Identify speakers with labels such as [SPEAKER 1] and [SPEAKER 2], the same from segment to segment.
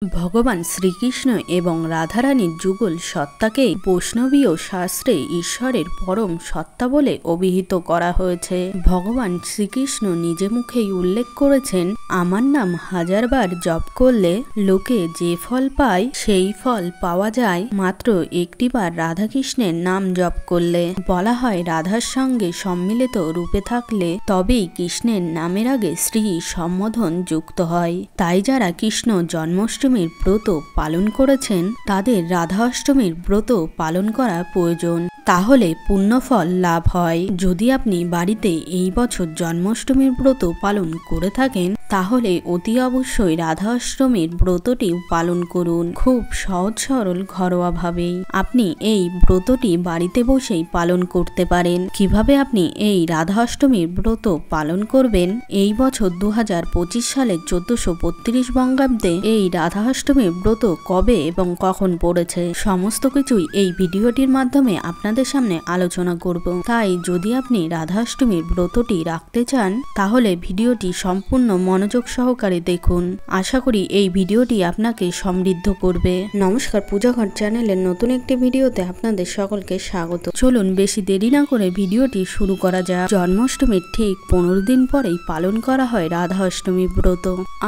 [SPEAKER 1] ভগবান শ্রীকৃষ্ণ এবং রাধারানীর যুগল সত্তাকে বৈষ্ণবীয় শাস্ত্রে ঈশ্বরের পরম সত্তা বলে অভিহিত করা হয়েছে। ভগবান শ্রীকৃষ্ণ নিজে মুখেই উল্লেখ করেছেন, আমার নাম হাজারবার জপ করলে লোকে যে ফল পায় সেই ফল পাওয়া যায় মাত্র একটিবার রাধাকৃষ্ণের নাম জপ করলে। বলা হয়, রাধার সঙ্গে সম্মিলিত রূপে থাকলে তবেই কৃষ্ণের নামের আগে শ্রী সম্বোধন যুক্ত হয়। তাই যারা কৃষ্ণ জন্মাষ্টমীর ব্রত পালন করেছেন তাদের রাধা অষ্টমীর ব্রত পালন করা প্রয়োজন, তাহলে পুণ্যফল লাভ হয়। যদি আপনি বাড়িতে এই বছর জন্মাষ্টমীর ব্রত পালন করে থাকেন তাহলে অতি অবশ্যই রাধা অষ্টমীর ব্রতটি পালন করুন। খুব সহজ সরল ঘরোয়াভাবেই আপনি এই ব্রতটি বাড়িতে বসেই পালন করতে পারেন। কিভাবে আপনি এই রাধা অষ্টমীর ব্রত পালন করবেন? এই বছর 2025 সালের 1432 বঙ্গাব্দে এই রাধা অষ্টমীর ব্রত কবে এবং কখন পড়েছে সমস্ত কিছুই এই ভিডিওটির মাধ্যমে আপনাদের সামনে আলোচনা করব। তাই যদি আপনি রাধা অষ্টমীর ব্রতটি রাখতে চান তাহলে ভিডিওটি সম্পূর্ণ মনোযোগ সহকারে দেখুন। আশা করি এই ভিডিওটি আপনাকে সমৃদ্ধ করবে। নমস্কার, পূজাঘর চ্যানেলের নতুন একটি ভিডিওতে আপনাদের সকলকে স্বাগত। চলুন বেশি দেরি না করে ভিডিওটি শুরু করা যাক। জন্মাষ্টমীর ঠিক 15 দিন পরেই পালন করা হয় রাধা অষ্টমী ব্রত।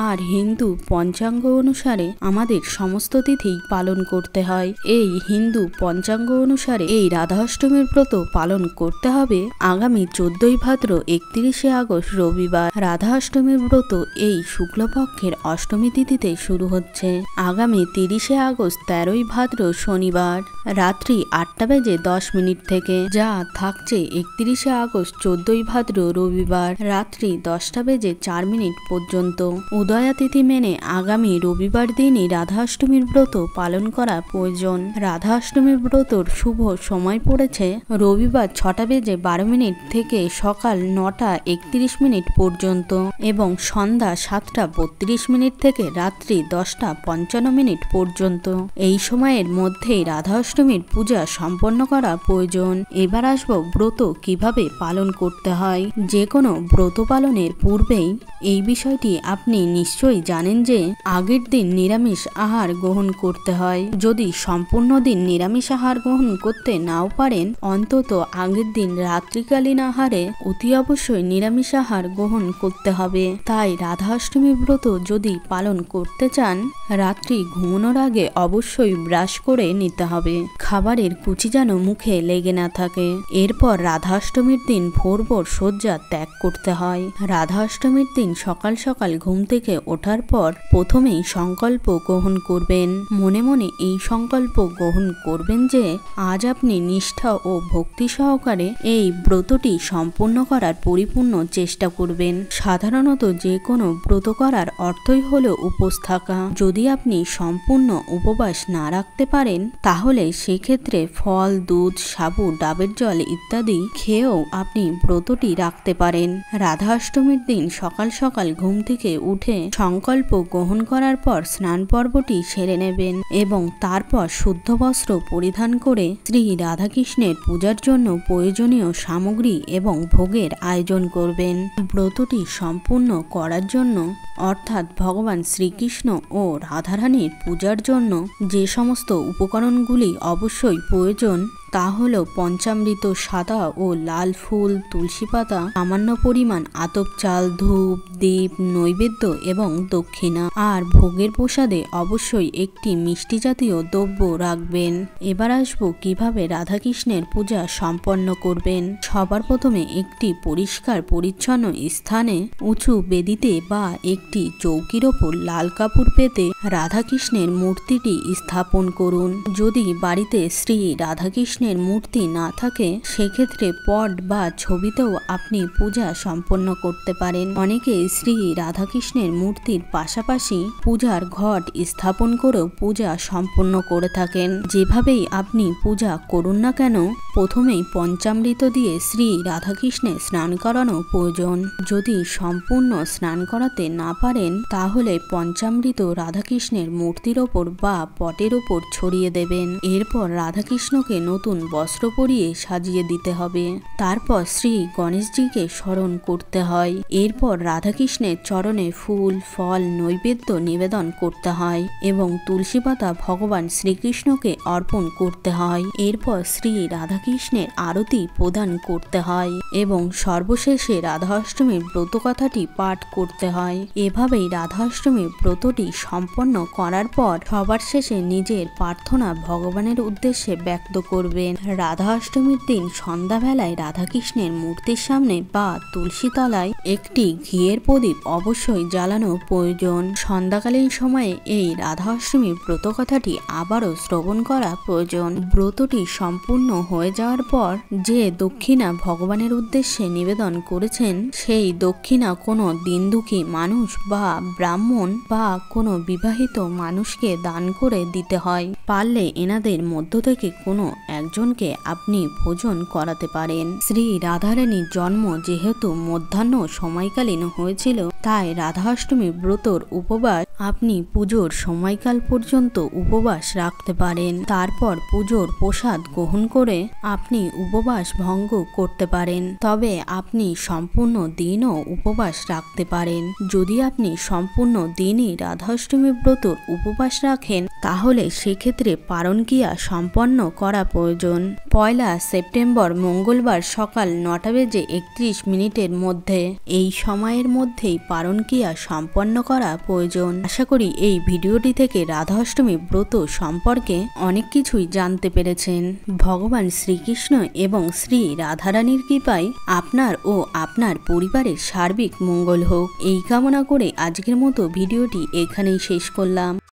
[SPEAKER 1] আর হিন্দু পঞ্চাঙ্গ অনুসারে আমাদের সমস্ত তিথি পালন করতে হয়। এই হিন্দু পঞ্চাঙ্গ অনুসারে এই রাধা অষ্টমীর ব্রত পালন করতে হবে আগামী 14ই ভাদ্র 31শে আগস্ট রবিবার। রাধা অষ্টমীর ব্রত এই শুক্লপক্ষের অষ্টমী তিথিতে শুরু হচ্ছে। আগামী 30শে আগস্ট 13ই ভাদ্র শনিবার রাত্রি 8:10 থেকে, যা থাকছে 31শে আগস্ট 14ই ভাদ্র রবিবার রাত্রি 10:04 পর্যন্ত। উদয়া তিথি মেনে আগামী রবিবার দিনই রাধা অষ্টমীর ব্রত পালন করা প্রয়োজন। রাধা অষ্টমীর ব্রতর শুভ সময় পড়েছে রবিবার 6:12 থেকে সকাল 9:31 পর্যন্ত এবং সন্ধ্যা 7:32 থেকে রাত্রি 10:55 পর্যন্ত। এই সময়ের মধ্যেই রাধা অষ্টমীর পূজা সম্পন্ন করা প্রয়োজন। এবার আসবো ব্রত কিভাবে পালন করতে হয়। যে কোনো ব্রত পালনের পূর্বেই এই বিষয়টি আপনি নিশ্চয়ই জানেন যে আগের দিন নিরামিষ আহার গ্রহণ করতে হয়। যদি সম্পূর্ণ দিন নিরামিষ আহার গ্রহণ করতে নাও পারেন, অন্তত আগের দিন রাত্রিকালীন আহারে অতি অবশ্যই নিরামিষ আহার গ্রহণ করতে হবে। তাই রাধা অষ্টমী ব্রত যদি পালন করতে চান, রাত্রি ঘুমানোর আগে অবশ্যই ব্রাশ করে নিতে হবে। খাবারের কুচি যেন মুখে লেগে না থাকে। এরপর রাধা অষ্টমীর দিন ভোর ভোর শয্যা ত্যাগ করতে হয়। রাধা অষ্টমীর দিন সকাল সকাল ঘুম থেকে ওঠার পর প্রথমেই সংকল্প গ্রহণ করবেন। মনে মনে এই সংকল্প গ্রহণ করবেন যে আজ আপনি নিষ্ঠা ও ভক্তি সহকারে এই ব্রতটি সম্পূর্ণ করার পরিপূর্ণ চেষ্টা করবেন। সাধারণত যে কোনো ব্রত করার অর্থই হলো উপোস থাকা। যদি আপনি সম্পূর্ণ উপবাস না রাখতে পারেন তাহলে সেক্ষেত্রে ফল, দুধ, সাবু, ডাবের জল ইত্যাদি খেয়েও আপনি ব্রতটি রাখতে পারেন। রাধা অষ্টমীর দিন সকাল সকাল ঘুম থেকে উঠে সংকল্প গ্রহণ করার পর স্নান পর্বটি সেরে নেবেন এবং তারপর শুদ্ধ বস্ত্র পরিধান করে শ্রী রাধাকৃষ্ণের পূজার জন্য প্রয়োজনীয় সামগ্রী এবং ভোগের আয়োজন করবেন। ব্রতটি সম্পূর্ণ করার জন্য অর্থাৎ ভগবান শ্রীকৃষ্ণ ও রাধারানীর পূজার জন্য যে সমস্ত উপকরণগুলি অবশ্যই প্রয়োজন তা হল পঞ্চামৃত, সাদা ও লাল ফুল, তুলসী পাতা, সামান্য পরিমাণ আতপ চাল, ধূপ, দীপ, নৈবেদ্য এবং দক্ষিণা। আর ভোগের প্রসাদে অবশ্যই একটি মিষ্টি জাতীয় দ্রব্য রাখবেন। এবার আসবো কিভাবে রাধাকৃষ্ণের পূজা সম্পন্ন করবেন। সবার প্রথমে একটি পরিষ্কার পরিচ্ছন্ন স্থানে উঁচু বেদিতে বা একটি চৌকির ওপর লাল কাপড় পেতে রাধাকৃষ্ণের মূর্তিটি স্থাপন করুন। যদি বাড়িতে শ্রী রাধাকৃষ্ণের মূর্তি না থাকে সেক্ষেত্রে পট বা ছবিতেও আপনি পূজা সম্পন্ন করতে পারেন। অনেকে শ্রী রাধাকৃষ্ণের মূর্তির পাশাপাশি পূজার ঘট স্থাপন করেও পূজা সম্পন্ন করে থাকেন। যেভাবেই আপনি পূজা করুন না কেন প্রথমেই পঞ্চামৃত দিয়ে শ্রী রাধাকৃষ্ণের স্নান করানো প্রয়োজন। যদি সম্পূর্ণ স্নান করাতে না পারেন তাহলে পঞ্চামৃত রাধাকৃষ্ণের মূর্তির ওপর বা পটের ওপর ছড়িয়ে দেবেন। এরপর রাধাকৃষ্ণকে নতুন বস্ত্র পরিয়ে সাজিয়ে দিতে হবে। তারপর শ্রী গণেশজিকে স্মরণ করতে হয়। এরপর রাধাকৃষ্ণের চরণে ফুল ফল নৈবেদ্য নিবেদন করতে হয় এবং তুলসী পাতা ভগবান শ্রীকৃষ্ণকে অর্পণ করতে হয়। এরপর শ্রী রাধাকৃষ্ণের আরতি প্রদান করতে হয় এবং সর্বশেষে রাধাষ্টমীর ব্রত কথাটি পাঠ করতে হয়। এভাবেই রাধাষ্টমীর ব্রতটি সম্পন্ন করার পর সবার শেষে নিজের প্রার্থনা ভগবানের উদ্দেশ্যে ব্যক্ত করবেন। রাধাষ্টমীর দিন সন্ধ্যাবেলায় রাধাকৃষ্ণের মূর্তির সামনে বা তুলসী তলায় একটি ঘিয়ের প্রদীপ অবশ্যই জ্বালানো প্রয়োজন। সন্ধ্যাকালীন সময়ে এই রাধাষ্টমীর ব্রত কথাটি আবারও শ্রবণ করা প্রয়োজন। ব্রতটি সম্পূর্ণ হয়ে যাওয়ার পর যে দক্ষিণা ভগবানের উদ্দেশ্যে নিবেদন করেছেন সেই দক্ষিণা কোনো দিনদুঃখী মানুষ বা ব্রাহ্মণ বা কোনো বিবাহিত মানুষকে দান করে দিতে হয়। পারলে এনাদের মধ্য থেকে কোনো একজনকে আপনি ভোজন করাতে পারেন। শ্রী রাধারানীর জন্ম যেহেতু মধ্যাহ্ন সময়কালীন হয়েছিল তাই রাধাষ্টমী ব্রতর উপবাস আপনি পুজোর সময়কাল পর্যন্ত উপবাস রাখতে পারেন। তারপর পুজোর প্রসাদ গ্রহণ করে আপনি উপবাস ভঙ্গ করতে পারেন। তবে আপনি সম্পূর্ণ দিনও উপবাস রাখতে পারেন। যদি আপনি সম্পূর্ণ দিনই রাধাষ্টমী ব্রতর উপবাস রাখেন তাহলে সেক্ষেত্রে পারণক্রিয়া সম্পন্ন করা প্রয়োজন। 1 সেপ্টেম্বর মঙ্গলবার সকাল 9:31 মধ্যে এই সময়ের মধ্যেই পারণক্রিয়া সম্পন্ন করা প্রয়োজন। আশা করি এই ভিডিওটি থেকে রাধাষ্টমী ব্রত সম্পর্কে অনেক কিছুই জানতে পেরেছেন। ভগবান শ্রীকৃষ্ণ এবং শ্রী রাধারানীর কৃপায় আপনার ও আপনার পরিবারের সার্বিক মঙ্গল হোক এই কামনা করে আজকের মতো ভিডিওটি এখানেই শেষ করলাম।